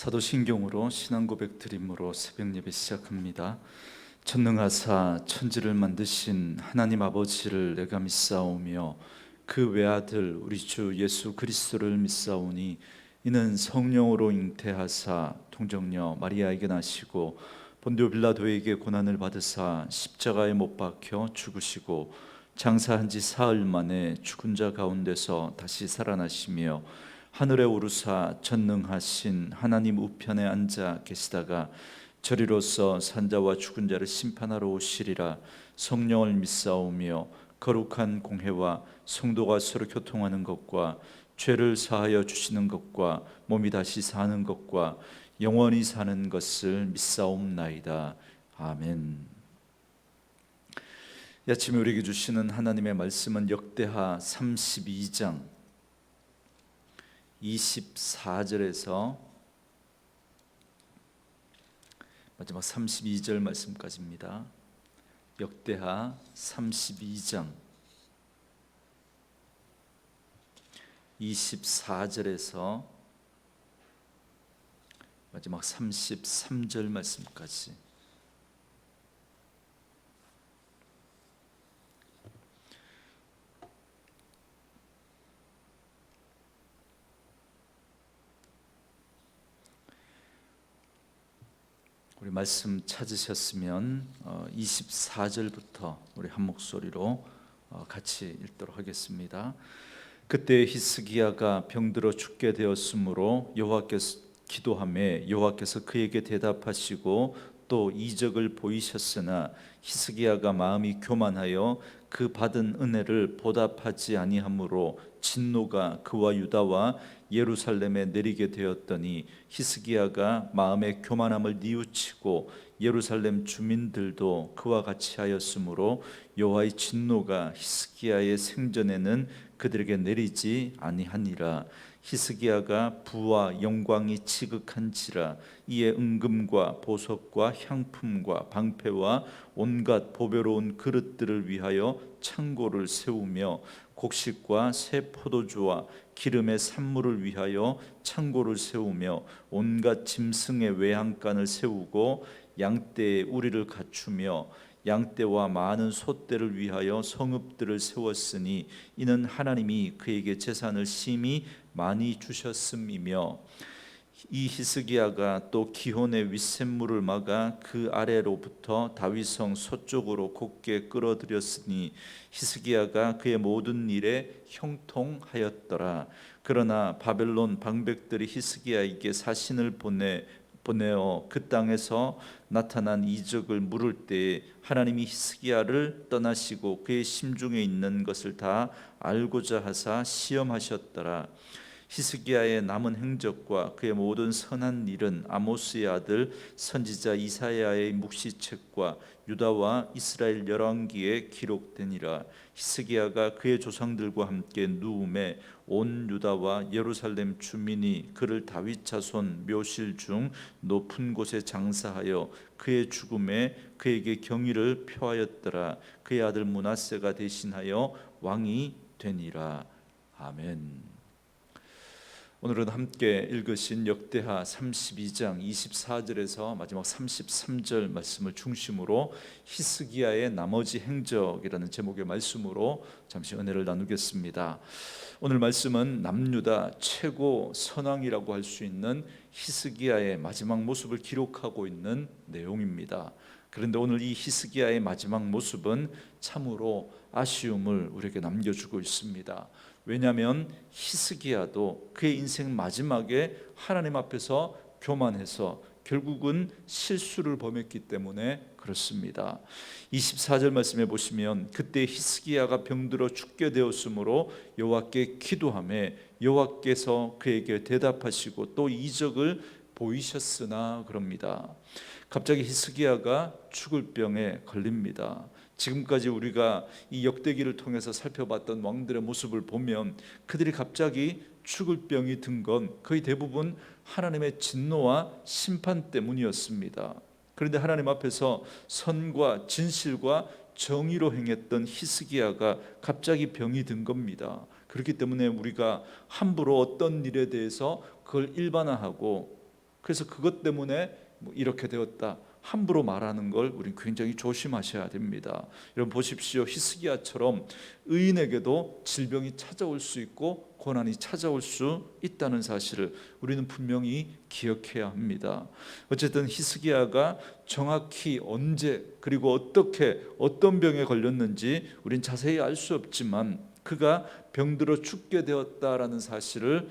사도신경으로 신앙 고백 드림으로 새벽 예배 시작합니다. 전능하사 천지를 만드신 하나님 아버지를 내가 믿사오며 그 외아들 우리 주 예수 그리스도를 믿사오니 이는 성령으로 잉태하사 동정녀 마리아에게 나시고 본디오 빌라도에게 고난을 받으사 십자가에 못 박혀 죽으시고 장사한 지 사흘 만에 죽은 자 가운데서 다시 살아나시며 하늘에 오르사 전능하신 하나님 우편에 앉아 계시다가 저리로서 산자와 죽은 자를 심판하러 오시리라. 성령을 믿사오며 거룩한 공회와 성도가 서로 교통하는 것과 죄를 사하여 주시는 것과 몸이 다시 사는 것과 영원히 사는 것을 믿사옵나이다. 아멘. 이 아침에 우리에게 주시는 하나님의 말씀은 역대하 32장 24절에서 마지막 32절 말씀까지입니다. 역대하 32장 24절에서 마지막 33절 말씀까지. 우리 말씀 찾으셨으면 24절부터 우리 한 목소리로 같이 읽도록 하겠습니다. 그때 히스기야가 병들어 죽게 되었으므로 여호와께서 기도하매 여호와께서 그에게 대답하시고 또 이적을 보이셨으나 히스기야가 마음이 교만하여 그 받은 은혜를 보답하지 아니하므로 진노가 그와 유다와 예루살렘에 내리게 되었더니 히스기야가 마음의 교만함을 뉘우치고 예루살렘 주민들도 그와 같이 하였으므로 여호와의 진노가 히스기야의 생전에는 그들에게 내리지 아니하니라. 히스기야가 부와 영광이 지극한지라. 이에 은금과 보석과 향품과 방패와 온갖 보배로운 그릇들을 위하여 창고를 세우며 곡식과 새 포도주와 기름의 산물을 위하여 창고를 세우며 온갖 짐승의 외양간을 세우고 양떼의 우리를 갖추며 양떼와 많은 소떼를 위하여 성읍들을 세웠으니 이는 하나님이 그에게 재산을 심히 많이 주셨음이며 이 히스기야가 또 기혼의 윗샘물을 막아 그 아래로부터 다윗성 서쪽으로 곱게 끌어들였으니 히스기야가 그의 모든 일에 형통하였더라. 그러나 바벨론 방백들이 히스기야에게 사신을 보내어 그 땅에서 나타난 이적을 물을 때에 하나님이 히스기야를 떠나시고 그의 심중에 있는 것을 다 알고자 하사 시험하셨더라. 히스기야의 남은 행적과 그의 모든 선한 일은 아모스의 아들 선지자 이사야의 묵시책과 유다와 이스라엘 열왕기에 기록되니라. 히스기야가 그의 조상들과 함께 누움에 온 유다와 예루살렘 주민이 그를 다윗 자손 묘실 중 높은 곳에 장사하여 그의 죽음에 그에게 경의를 표하였더라. 그의 아들 므낫세가 대신하여 왕이 되니라. 아멘. 오늘은 함께 읽으신 역대하 32장 24절에서 마지막 33절 말씀을 중심으로 히스기야의 나머지 행적이라는 제목의 말씀으로 잠시 은혜를 나누겠습니다. 오늘 말씀은 남유다 최고 선왕이라고 할 수 있는 히스기야의 마지막 모습을 기록하고 있는 내용입니다. 그런데 오늘 이 히스기야의 마지막 모습은 참으로 아쉬움을 우리에게 남겨주고 있습니다. 왜냐하면 히스기야도 그의 인생 마지막에 하나님 앞에서 교만해서 결국은 실수를 범했기 때문에 그렇습니다. 24절 말씀해 보시면 그때 히스기야가 병들어 죽게 되었으므로 여호와께 기도하매 여호와께서 그에게 대답하시고 또 이적을 보이셨으나 그럽니다. 갑자기 히스기야가 죽을 병에 걸립니다. 지금까지 우리가 이 역대기를 통해서 살펴봤던 왕들의 모습을 보면 그들이 갑자기 죽을 병이 든 건 거의 대부분 하나님의 진노와 심판 때문이었습니다. 그런데 하나님 앞에서 선과 진실과 정의로 행했던 히스기야가 갑자기 병이 든 겁니다. 그렇기 때문에 우리가 함부로 어떤 일에 대해서 그걸 일반화하고 그래서 그것 때문에 뭐 이렇게 되었다 함부로 말하는 걸 우리는 굉장히 조심하셔야 됩니다. 여러분 보십시오. 히스기야처럼 의인에게도 질병이 찾아올 수 있고 고난이 찾아올 수 있다는 사실을 우리는 분명히 기억해야 합니다. 어쨌든 히스기야가 정확히 언제 그리고 어떻게 어떤 병에 걸렸는지 우린 자세히 알 수 없지만 그가 병들어 죽게 되었다라는 사실을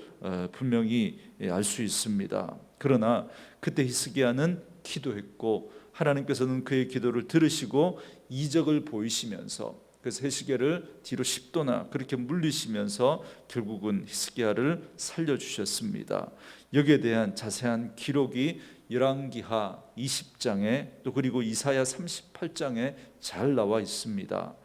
분명히 알 수 있습니다. 그러나 그때 히스기야는 기도했고 하나님께서는 그의 기도를 들으시고 이적을 보이시면서 그래서 해시계를 뒤로 10도나 그렇게 물리시면서 결국은 히스기야를 살려주셨습니다. 여기에 대한 자세한 기록이 열왕기하 20장에 또 그리고 이사야 38장에 잘 나와 있습니다.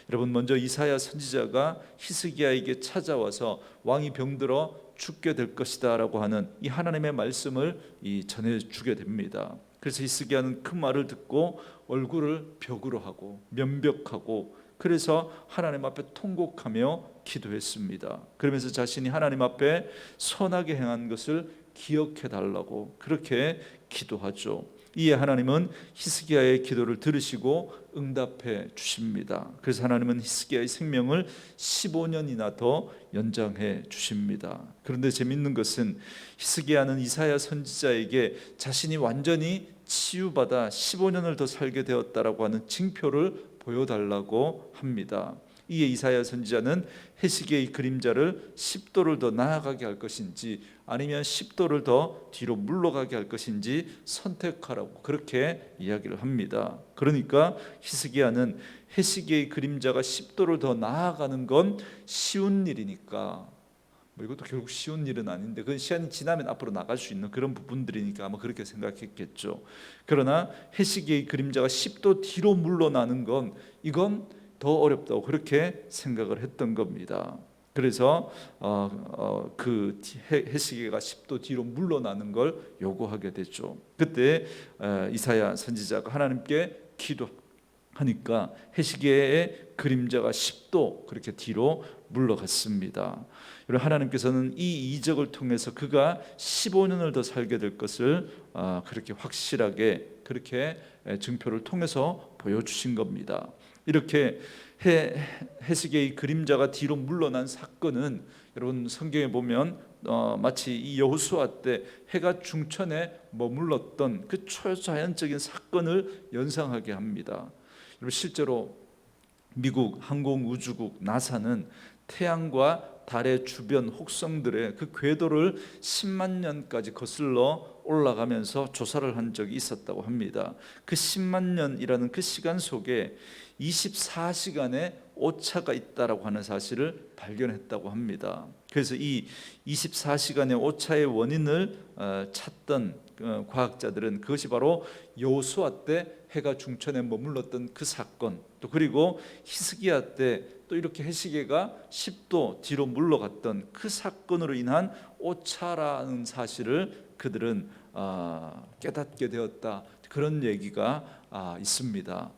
여러분 먼저 이사야 선지자가 히스기야에게 찾아와서 왕이 병들어 죽게 될 것이다 라고 하는 이 하나님의 말씀을 전해주게 됩니다. 그래서 히스기야는 그 말을 듣고 얼굴을 벽으로 하고 면벽하고 그래서 하나님 앞에 통곡하며 기도했습니다. 그러면서 자신이 하나님 앞에 선하게 행한 것을 기억해 달라고 그렇게 기도하죠. 이에 하나님은 히스기야의 기도를 들으시고 응답해 주십니다. 그래서 하나님은 히스기야의 생명을 15년이나 더 연장해 주십니다. 그런데 재밌는 것은 히스기야는 이사야 선지자에게 자신이 완전히 치유받아 15년을 더 살게 되었다라고 하는 징표를 보여달라고 합니다. 이에 이사야 선지자는 해시계의 그림자를 10도를 더 나아가게 할 것인지 아니면 10도를 더 뒤로 물러가게 할 것인지 선택하라고 그렇게 이야기를 합니다. 그러니까 히스기야는 해시계의 그림자가 10도를 더 나아가는 건 쉬운 일이니까 뭐 이것도 결국 쉬운 일은 아닌데 그 시간이 지나면 앞으로 나갈 수 있는 그런 부분들이니까 아마 그렇게 생각했겠죠. 그러나 해시계의 그림자가 10도 뒤로 물러나는 건 이건 더 어렵다고 그렇게 생각을 했던 겁니다. 그래서 그 해시계가 10도 뒤로 물러나는 걸 요구하게 됐죠. 그때 이사야 선지자가 하나님께 기도하니까 해시계의 그림자가 10도 그렇게 뒤로 물러갔습니다. 하나님께서는 이 이적을 통해서 그가 15년을 더 살게 될 것을 그렇게 확실하게 그렇게 증표를 통해서 보여주신 겁니다. 이렇게 해시계의 그림자가 뒤로 물러난 사건은 여러분 성경에 보면 마치 이 여호수아 때 해가 중천에 머물렀던 그 초자연적인 사건을 연상하게 합니다. 여러분 실제로 미국 항공우주국 나사는 태양과 달의 주변 혹성들의 그 궤도를 10만 년까지 거슬러 올라가면서 조사를 한 적이 있었다고 합니다. 그 10만 년이라는 그 시간 속에 24시간의 오차가 있다라고 하는 사실을 발견했다고 합니다. 그래서 이 24시간의 오차의 원인을 찾던 과학자들은 그것이 바로 여호수아 때 해가 중천에 머물렀던 그 사건, 또 그리고 히스기야 때 또 이렇게 해시계가 10도 뒤로 물러갔던 그 사건으로 인한 오차라는 사실을 그들은 깨닫게 되었다, 그런 얘기가 있습니다.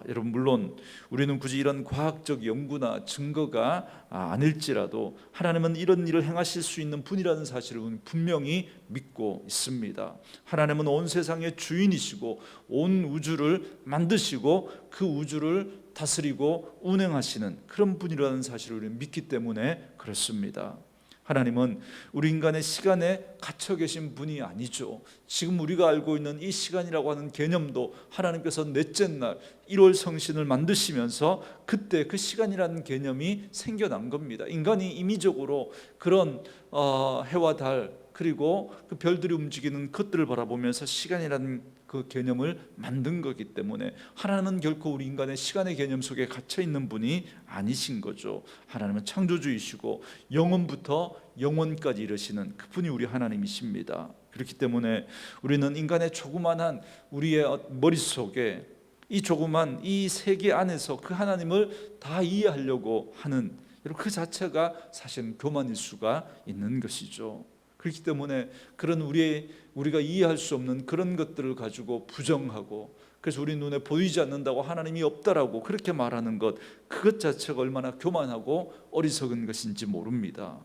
여러분 물론 우리는 굳이 이런 과학적 연구나 증거가 아닐지라도 하나님은 이런 일을 행하실 수 있는 분이라는 사실을 분명히 믿고 있습니다. 하나님은 온 세상의 주인이시고 온 우주를 만드시고 그 우주를 다스리고 운행하시는 그런 분이라는 사실을 우리는 믿기 때문에 그렇습니다. 하나님은 우리 인간의 시간에 갇혀 계신 분이 아니죠. 지금 우리가 알고 있는 이 시간이라고 하는 개념도 하나님께서 넷째 날 1월 성신을 만드시면서 그때 그 시간이라는 개념이 생겨난 겁니다. 인간이 임의적으로 그런 해와 달 그리고 그 별들이 움직이는 것들을 바라보면서 시간이라는 그 개념을 만든 거기 때문에 하나님은 결코 우리 인간의 시간의 개념 속에 갇혀 있는 분이 아니신 거죠. 하나님은 창조주이시고 영원부터 영원까지 이르시는 그분이 우리 하나님이십니다. 그렇기 때문에 우리는 인간의 조그만한 우리의 머릿속에 이 조그만 이 세계 안에서 그 하나님을 다 이해하려고 하는 그 자체가 사실은 교만일 수가 있는 것이죠. 그렇기 때문에 그런 우리가 이해할 수 없는 그런 것들을 가지고 부정하고, 그래서 우리 눈에 보이지 않는다고 하나님이 없다라고 그렇게 말하는 것, 그것 자체가 얼마나 교만하고 어리석은 것인지 모릅니다.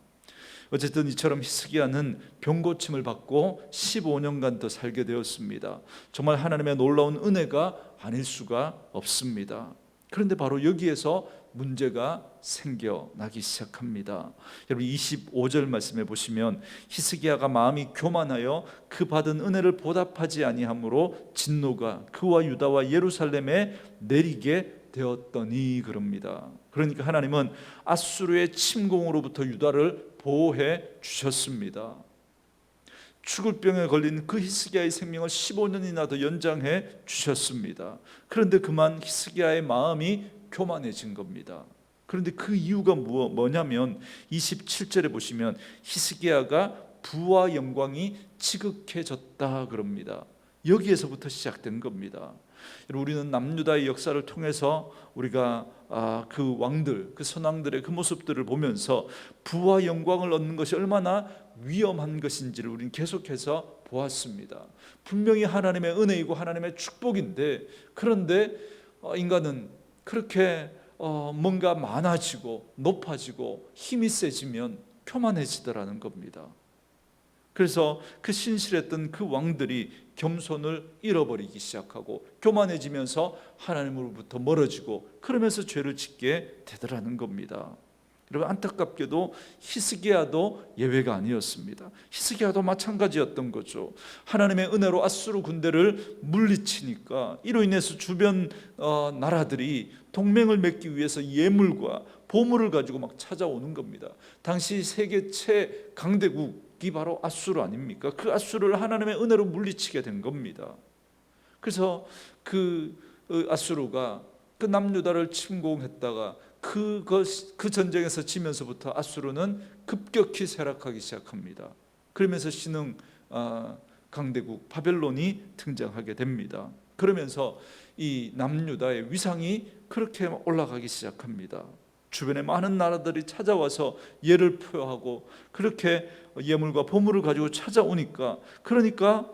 어쨌든 이처럼 히스기야는 병고침을 받고 15년간 더 살게 되었습니다. 정말 하나님의 놀라운 은혜가 아닐 수가 없습니다. 그런데 바로 여기에서 문제가 생겨나기 시작합니다. 여러분 25절 말씀해 보시면 히스기야가 마음이 교만하여 그 받은 은혜를 보답하지 아니함으로 진노가 그와 유다와 예루살렘에 내리게 되었더니 그럽니다. 그러니까 하나님은 아수르의 침공으로부터 유다를 보호해 주셨습니다. 죽을 병에 걸린 그 히스기야의 생명을 15년이나 더 연장해 주셨습니다. 그런데 그만 히스기야의 마음이 교만해진 겁니다. 그런데 그 이유가 뭐냐면 27절에 보시면 히스기야가 부와 영광이 지극해졌다 그럽니다. 여기에서부터 시작된 겁니다. 우리는 남유다의 역사를 통해서 우리가 그 왕들, 그 선왕들의 그 모습들을 보면서 부와 영광을 얻는 것이 얼마나 위험한 것인지를 우리는 계속해서 보았습니다. 분명히 하나님의 은혜이고 하나님의 축복인데, 그런데 인간은 그렇게 뭔가 많아지고 높아지고 힘이 세지면 교만해지더라는 겁니다. 그래서 그 신실했던 그 왕들이 겸손을 잃어버리기 시작하고 교만해지면서 하나님으로부터 멀어지고 그러면서 죄를 짓게 되더라는 겁니다. 여러분 안타깝게도 히스기야도 예외가 아니었습니다. 히스기야도 마찬가지였던 거죠. 하나님의 은혜로 아수르 군대를 물리치니까 이로 인해서 주변 나라들이 동맹을 맺기 위해서 예물과 보물을 가지고 막 찾아오는 겁니다. 당시 세계 최강대국이 바로 아수르 아닙니까? 그 아수르를 하나님의 은혜로 물리치게 된 겁니다. 그래서 그 아수르가 그 남유다를 침공했다가 그 전쟁에서 지면서부터 아수르는 급격히 쇠락하기 시작합니다. 그러면서 신흥 강대국 바벨론이 등장하게 됩니다. 그러면서 이 남유다의 위상이 그렇게 올라가기 시작합니다. 주변에 많은 나라들이 찾아와서 예를 표하고 그렇게 예물과 보물을 가지고 찾아오니까, 그러니까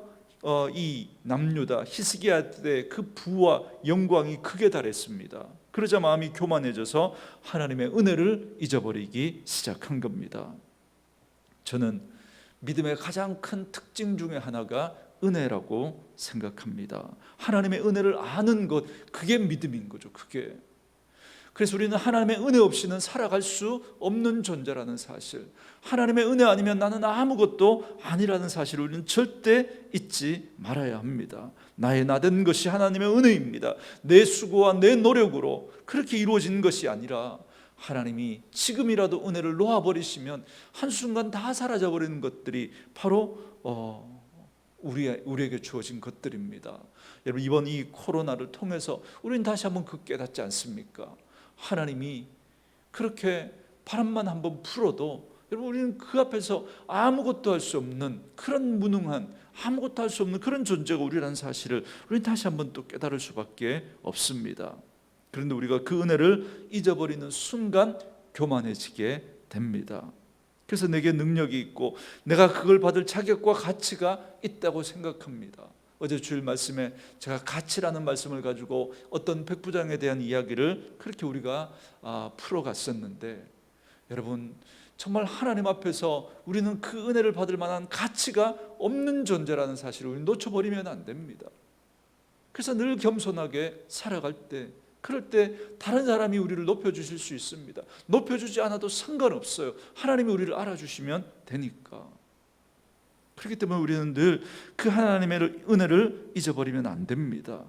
이 남유다 히스기야 때 그 부와 영광이 극에 달했습니다. 그러자 마음이 교만해져서 하나님의 은혜를 잊어버리기 시작한 겁니다. 저는 믿음의 가장 큰 특징 중에 하나가 은혜라고 생각합니다. 하나님의 은혜를 아는 것, 그게 믿음인 거죠. 그게. 그래서 우리는 하나님의 은혜 없이는 살아갈 수 없는 존재라는 사실, 하나님의 은혜 아니면 나는 아무것도 아니라는 사실을 우리는 절대 잊지 말아야 합니다. 나의 나된 것이 하나님의 은혜입니다. 내 수고와 내 노력으로 그렇게 이루어진 것이 아니라 하나님이 지금이라도 은혜를 놓아버리시면 한순간 다 사라져버리는 것들이 바로 우리에게 주어진 것들입니다. 여러분 이번 이 코로나를 통해서 우리는 다시 한번 그 깨닫지 않습니까? 하나님이 그렇게 바람만 한번 불어도 여러분 우리는 그 앞에서 아무것도 할 수 없는 그런 무능한, 아무것도 할 수 없는 그런 존재가 우리라는 사실을 우리는 다시 한번 또 깨달을 수밖에 없습니다. 그런데 우리가 그 은혜를 잊어버리는 순간 교만해지게 됩니다. 그래서 내게 능력이 있고 내가 그걸 받을 자격과 가치가 있다고 생각합니다. 어제 주일 말씀에 제가 가치라는 말씀을 가지고 어떤 백부장에 대한 이야기를 그렇게 우리가 풀어갔었는데, 여러분 정말 하나님 앞에서 우리는 그 은혜를 받을 만한 가치가 없는 존재라는 사실을 우리는 놓쳐버리면 안 됩니다. 그래서 늘 겸손하게 살아갈 때, 그럴 때 다른 사람이 우리를 높여주실 수 있습니다. 높여주지 않아도 상관없어요. 하나님이 우리를 알아주시면 되니까. 그렇기 때문에 우리는 늘 그 하나님의 은혜를 잊어버리면 안 됩니다.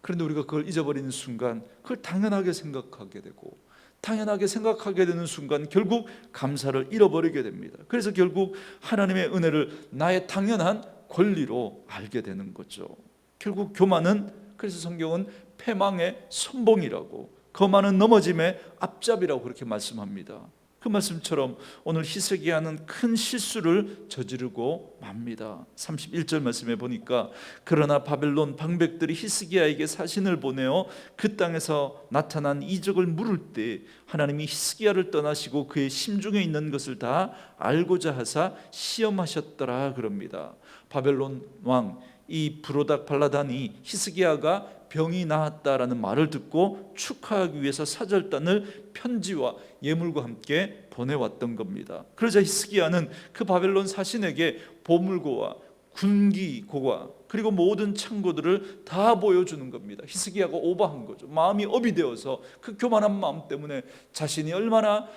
그런데 우리가 그걸 잊어버리는 순간 그걸 당연하게 생각하게 되고, 당연하게 생각하게 되는 순간 결국 감사를 잃어버리게 됩니다. 그래서 결국 하나님의 은혜를 나의 당연한 권리로 알게 되는 거죠. 결국 교만은, 그래서 성경은 패망의 선봉이라고, 거만은 넘어짐의 앞잡이라고 그렇게 말씀합니다. 그 말씀처럼 오늘 히스기야는 큰 실수를 저지르고 맙니다. 31절 말씀에 보니까 그러나 바벨론 방백들이 히스기야에게 사신을 보내어 그 땅에서 나타난 이적을 물을 때 하나님이 히스기야를 떠나시고 그의 심중에 있는 것을 다 알고자 하사 시험하셨더라 그럽니다. 바벨론 왕 이 브로닥 발라단이 히스기야가 병이 나았다라는 말을 듣고 축하하기 위해서 사절단을 편지와 예물과 함께 보내왔던 겁니다. 그러자 히스기야는 그 바벨론 사신에게 보물고와 군기고와 그리고 모든 창고들을 다 보여주는 겁니다. 히스기야가 오버한 거죠. 마음이 업이 되어서 그 교만한 마음 때문에 자신이 얼마나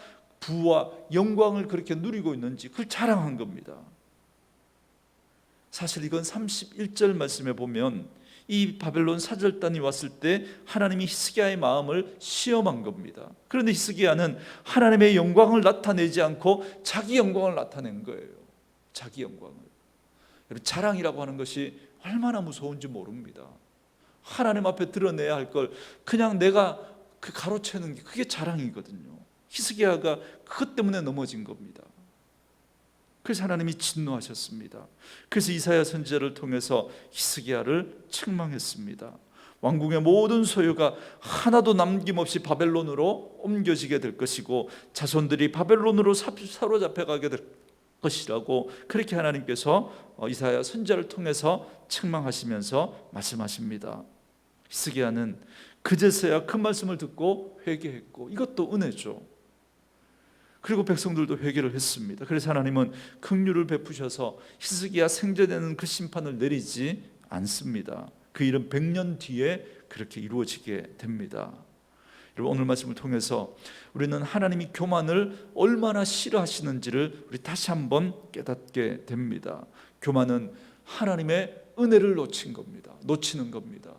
부와 영광을 그렇게 누리고 있는지 그걸 자랑한 겁니다. 사실 이건 31절 말씀에 보면 이 바벨론 사절단이 왔을 때 하나님이 히스기야의 마음을 시험한 겁니다. 그런데 히스기야는 하나님의 영광을 나타내지 않고 자기 영광을 나타낸 거예요. 자기 영광을. 자랑이라고 하는 것이 얼마나 무서운지 모릅니다. 하나님 앞에 드러내야 할 걸 그냥 내가 그 가로채는 게 그게 자랑이거든요. 히스기야가 그것 때문에 넘어진 겁니다. 그래서 하나님이 진노하셨습니다. 그래서 이사야 선지자를 통해서 히스기야를 책망했습니다. 왕궁의 모든 소유가 하나도 남김없이 바벨론으로 옮겨지게 될 것이고 자손들이 바벨론으로 사로잡혀가게 될 것이라고 그렇게 하나님께서 이사야 선지자를 통해서 책망하시면서 말씀하십니다. 히스기야는 그제서야 그 말씀을 듣고 회개했고 이것도 은혜죠. 그리고 백성들도 회개를 했습니다. 그래서 하나님은 긍휼을 베푸셔서 히스기야 생전에는 그 심판을 내리지 않습니다. 그 일은 100년 뒤에 그렇게 이루어지게 됩니다. 여러분, 오늘 말씀을 통해서 우리는 하나님이 교만을 얼마나 싫어하시는지를 우리 다시 한번 깨닫게 됩니다. 교만은 하나님의 은혜를 놓치는 겁니다.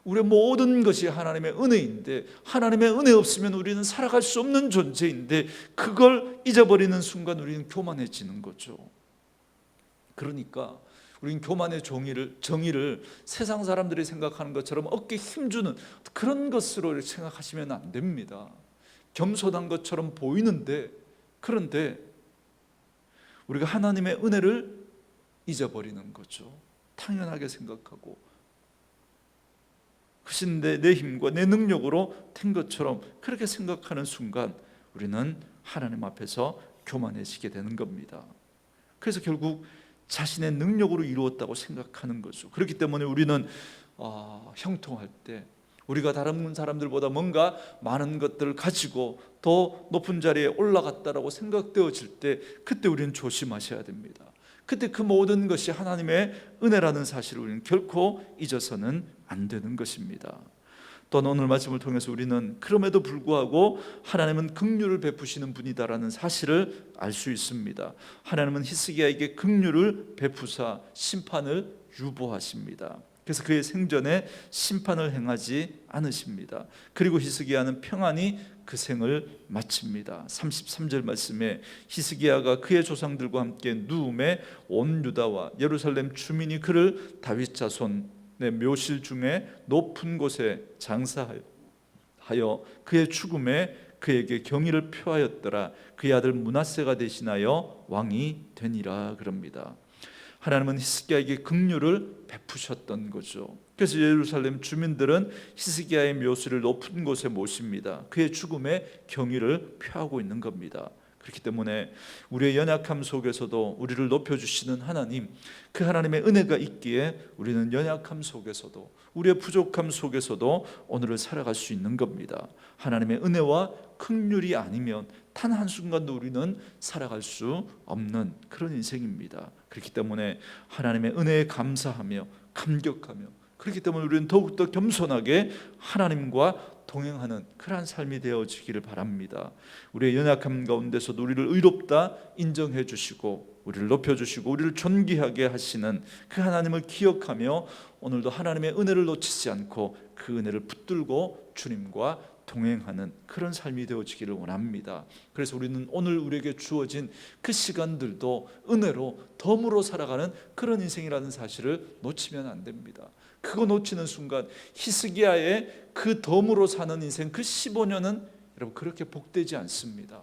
우리의 모든 것이 하나님의 은혜인데 하나님의 은혜 없으면 우리는 살아갈 수 없는 존재인데 그걸 잊어버리는 순간 우리는 교만해지는 거죠. 그러니까 우리는 교만의 정의를 세상 사람들이 생각하는 것처럼 어깨에 힘주는 그런 것으로 생각하시면 안 됩니다. 겸손한 것처럼 보이는데 그런데 우리가 하나님의 은혜를 잊어버리는 거죠. 당연하게 생각하고 그것이 내 힘과 내 능력으로 된 것처럼 그렇게 생각하는 순간 우리는 하나님 앞에서 교만해지게 되는 겁니다. 그래서 결국 자신의 능력으로 이루었다고 생각하는 거죠. 그렇기 때문에 우리는 형통할 때 우리가 다른 사람들보다 뭔가 많은 것들을 가지고 더 높은 자리에 올라갔다라고 생각되어질 때 그때 우리는 조심하셔야 됩니다. 그때 그 모든 것이 하나님의 은혜라는 사실을 우리는 결코 잊어서는 안 되는 것입니다. 또한 오늘 말씀을 통해서 우리는 그럼에도 불구하고 하나님은 긍휼을 베푸시는 분이다라는 사실을 알 수 있습니다. 하나님은 히스기야에게 긍휼을 베푸사 심판을 유보하십니다. 그래서 그의 생전에 심판을 행하지 않으십니다. 그리고 히스기야는 평안히 그 생을 마칩니다. 33절 말씀에 히스기야가 그의 조상들과 함께 누움에 온 유다와 예루살렘 주민이 그를 다윗 자손의 묘실 중에 높은 곳에 장사하여 그의 죽음에 그에게 경의를 표하였더라. 그의 아들 므낫세가 대신하여 왕이 되니라 그럽니다. 하나님은 히스기야에게 긍휼을 베푸셨던 거죠. 그래서 예루살렘 주민들은 히스기야의 묘실을 높은 곳에 모십니다. 그의 죽음에 경의를 표하고 있는 겁니다. 그렇기 때문에 우리의 연약함 속에서도 우리를 높여주시는 하나님, 그 하나님의 은혜가 있기에 우리는 연약함 속에서도 우리의 부족함 속에서도 오늘을 살아갈 수 있는 겁니다. 하나님의 은혜와 긍휼이 아니면 단 한순간도 우리는 살아갈 수 없는 그런 인생입니다. 그렇기 때문에 하나님의 은혜에 감사하며 감격하며 그렇기 때문에 우리는 더욱더 겸손하게 하나님과 동행하는 그러한 삶이 되어지기를 바랍니다. 우리의 연약함 가운데서도 우리를 의롭다 인정해 주시고 우리를 높여주시고 우리를 존귀하게 하시는 그 하나님을 기억하며 오늘도 하나님의 은혜를 놓치지 않고 그 은혜를 붙들고 주님과 동행하는 그런 삶이 되어지기를 원합니다. 그래서 우리는 오늘 우리에게 주어진 그 시간들도 은혜로 덤으로 살아가는 그런 인생이라는 사실을 놓치면 안 됩니다. 그거 놓치는 순간 히스기야의 그 덤으로 사는 인생 그 15년은 여러분 그렇게 복되지 않습니다.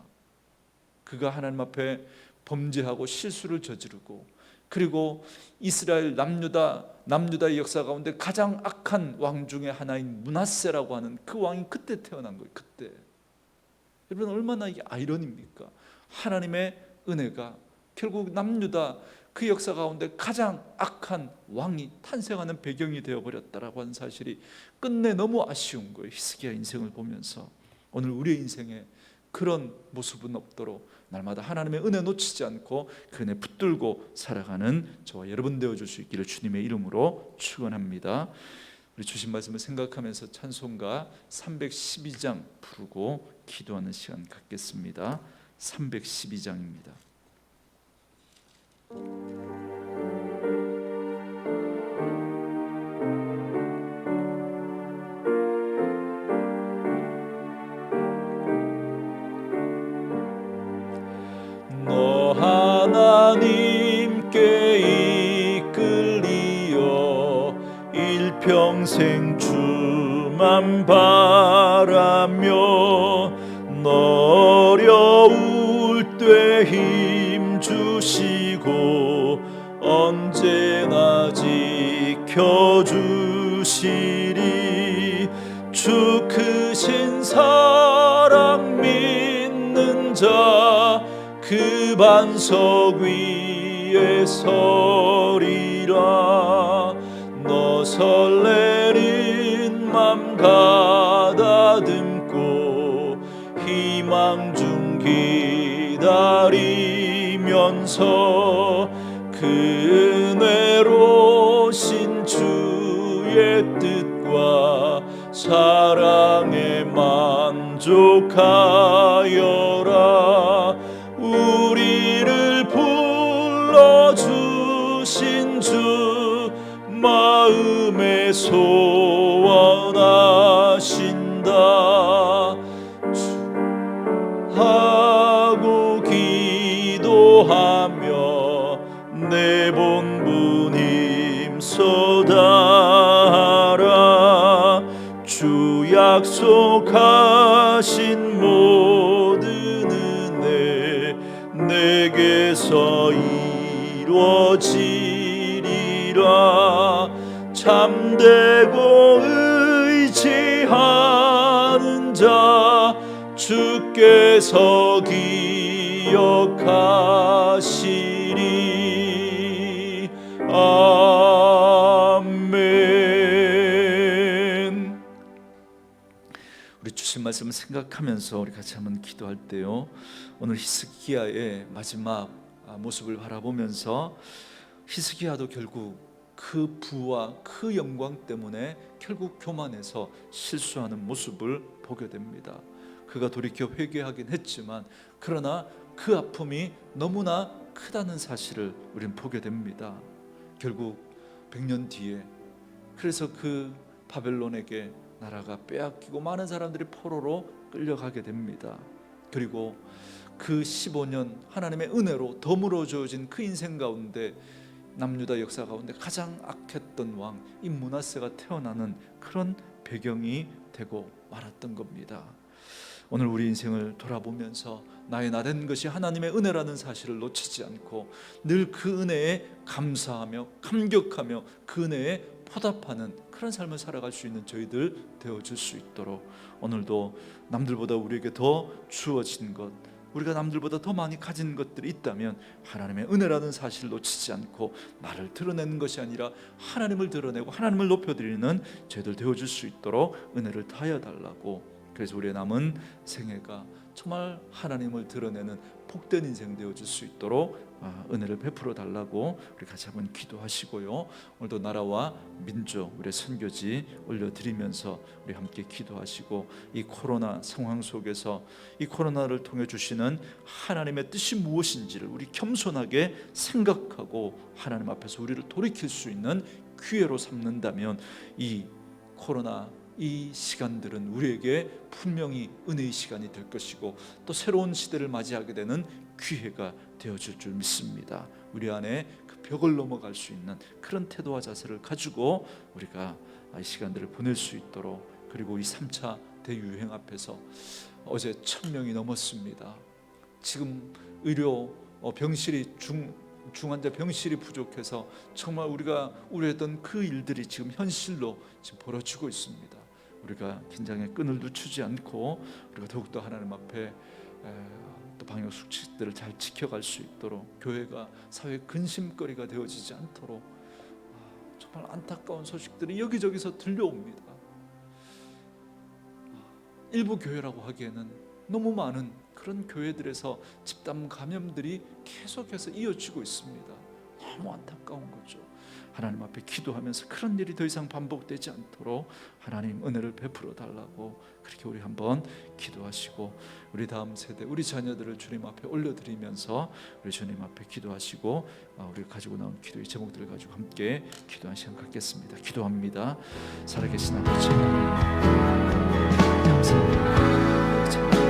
그가 하나님 앞에 범죄하고 실수를 저지르고 그리고 이스라엘 남유다의 역사 가운데 가장 악한 왕 중에 하나인 므낫세라고 하는 그 왕이 그때 태어난 거예요. 그때. 여러분 얼마나 이게 아이러니입니까? 하나님의 은혜가 결국 남유다 그 역사 가운데 가장 악한 왕이 탄생하는 배경이 되어버렸다라고 하는 사실이 끝내 너무 아쉬운 거예요. 히스기야 인생을 보면서 오늘 우리의 인생에 그런 모습은 없도록 날마다 하나님의 은혜 놓치지 않고 그 은혜 붙들고 살아가는 저와 여러분 되어줄 수 있기를 주님의 이름으로 축원합니다. 우리 주신 말씀을 생각하면서 찬송가 312장 부르고 기도하는 시간 갖겠습니다. 312장입니다. 너 하나님께 이끌리어 일평생 주만 바라며 너 어려울 때 힘 주시고 언제나 지켜주시리. 주 크신 사랑 믿는 자 그 반석 위에 서리라. 너 설레는 맘 가다듬고 희망 중 기다리면서 그 은혜로신 주의 뜻과 사랑에 만족하여라. 우리를 불러주신 주 마음에 소원하신다. 하고 기도하며 내 본분 힘쏟아라. 주 약속하신 모든 내게서 이루어지리라. 참되고 의지하는 자 주께서 기억하시리. 아멘. 우리 주신 말씀을 생각하면서 우리 같이 한번 기도할 때요, 오늘 히스기야의 마지막 모습을 바라보면서 히스기야도 결국 그 부와 그 영광 때문에 결국 교만해서 실수하는 모습을 보게 됩니다. 그가 돌이켜 회개하긴 했지만 그러나 그 아픔이 너무나 크다는 사실을 우리는 보게 됩니다. 결국 100년 뒤에 그래서 그 바벨론에게 나라가 빼앗기고 많은 사람들이 포로로 끌려가게 됩니다. 그리고 그 15년 하나님의 은혜로 덤으로 주어진 그 인생 가운데 남유다 역사 가운데 가장 악했던 왕 이 므낫세가 태어나는 그런 배경이 되고 말았던 겁니다. 오늘 우리 인생을 돌아보면서 나의 나된 것이 하나님의 은혜라는 사실을 놓치지 않고 늘 그 은혜에 감사하며 감격하며 그 은혜에 보답하는 그런 삶을 살아갈 수 있는 저희들 되어줄 수 있도록 오늘도 남들보다 우리에게 더 주어진 것, 우리가 남들보다 더 많이 가진 것들이 있다면 하나님의 은혜라는 사실을 놓치지 않고 나를 드러내는 것이 아니라 하나님을 드러내고 하나님을 높여드리는 저희들 되어줄 수 있도록 은혜를 다하여 달라고. 그래서 우리의 남은 생애가 정말 하나님을 드러내는 복된 인생 되어줄 수 있도록 은혜를 베풀어 달라고 우리 같이 한번 기도하시고요, 오늘도 나라와 민족 우리의 선교지 올려드리면서 우리 함께 기도하시고 이 코로나 상황 속에서 이 코로나를 통해 주시는 하나님의 뜻이 무엇인지를 우리 겸손하게 생각하고 하나님 앞에서 우리를 돌이킬 수 있는 기회로 삼는다면 이 코로나 이 시간들은 우리에게 분명히 은혜의 시간이 될 것이고 또 새로운 시대를 맞이하게 되는 기회가 되어줄 줄 믿습니다. 우리 안에 그 벽을 넘어갈 수 있는 그런 태도와 자세를 가지고 우리가 이 시간들을 보낼 수 있도록. 그리고 이 3차 대유행 앞에서 어제 1000명이 넘었습니다. 지금 의료 병실이 중환자 병실이 부족해서 정말 우리가 우려했던 그 일들이 지금 현실로 지금 벌어지고 있습니다. 우리가 긴장의 끈을 늦추지 않고 우리가 더욱더 하나님 앞에 또 방역 수칙들을 잘 지켜갈 수 있도록 교회가 사회 근심거리가 되어지지 않도록 정말 안타까운 소식들이 여기저기서 들려옵니다. 일부 교회라고 하기에는 너무 많은 그런 교회들에서 집단 감염들이 계속해서 이어지고 있습니다. 너무 안타까운 거죠. 하나님 앞에 기도하면서 그런 일이 더 이상 반복되지 않도록 하나님 은혜를 베풀어 달라고 그렇게 우리 한번 기도하시고, 우리 다음 세대 우리 자녀들을 주님 앞에 올려드리면서 우리 주님 앞에 기도하시고 우리가 가지고 나온 기도의 제목들을 가지고 함께 기도하는 시간 갖겠습니다. 기도합니다. 살아계신 아버지 하나님, 감사합니다.